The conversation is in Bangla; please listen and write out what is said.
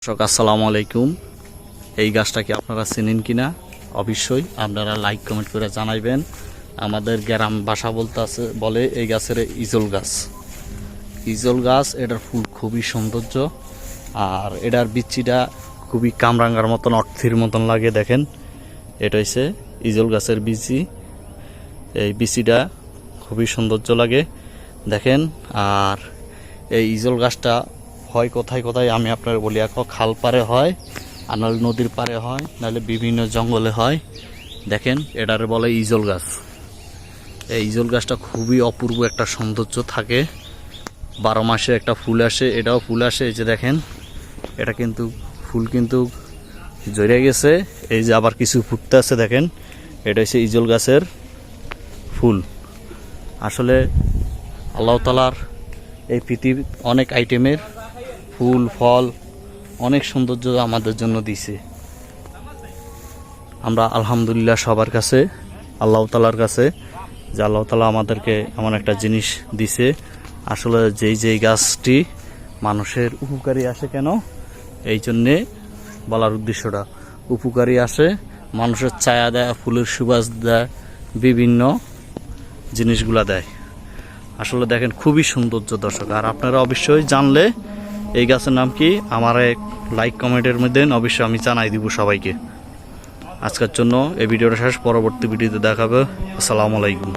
দর্শক আসসালামু আলাইকুম। এই গাছটা কি আপনারা চেনেন কিনা অবশ্যই আপনারা লাইক কমেন্ট করে জানাইবেন। আমাদের গ্রাম ভাষা বলে এই গাছের ইজল গাছ। ইজল গাছ, এটার ফুল খুবই সৌন্দর্য, আর এটার বিচিটা খুবই কামরাঙ্গার মতন, অর্থের মতন লাগে। দেখেন, এটা হচ্ছে ইজল গাছের বিচি। এই বিচিটা খুবই সৌন্দর্য লাগে দেখেন। আর এই ইজল গাছটা হয় কোথায় কোথায় আমি আপনার বলি, খাল পারে হয়, আর নাহলে নদীর পারে হয়, নাহলে বিভিন্ন জঙ্গলে হয়। দেখেন, এটারে বলে ইজল গাছ। এই ইজল গাছটা খুবই অপূর্ব একটা সৌন্দর্য থাকে। 12 মাসে একটা ফুল আসে, এটাও ফুল আসে। এই যে দেখেন, এটা কিন্তু ফুল কিন্তু জড়ে গেছে, এই যে আবার কিছু ফুটতে আছে। দেখেন, এটা হচ্ছে ইজল গাছের ফুল। আসলে আল্লাহ তাআলার এই পৃথিবীর অনেক আইটেমের ফুল ফল অনেক সৌন্দর্য আমাদের জন্য দিছে। আমরা আলহামদুলিল্লাহ সবার কাছে, আল্লাহ তাআলার কাছে, যে আল্লাহ তাআলা আমাদেরকে এমন একটা জিনিস দিছে। আসলে যেই গাছটি মানুষের উপকারী আসে কেন, এই জন্যে বলার উদ্দেশ্যটা, উপকারী আসে, মানুষের ছায়া দেয়, ফুলের সুবাস দেয়, বিভিন্ন জিনিসগুলা দেয়। আসলে দেখেন, খুবই সৌন্দর্য দর্শক। আর আপনারা অবশ্যই জানলে এই গাছের নাম কি আমার এক লাইক কমেন্টের মধ্যে অবশ্যই আমি জানাই দিব সবাইকে। আজকের জন্য এই ভিডিওটা শেষ, পরবর্তী ভিডিওতে দেখাবে। আসসালামু আলাইকুম।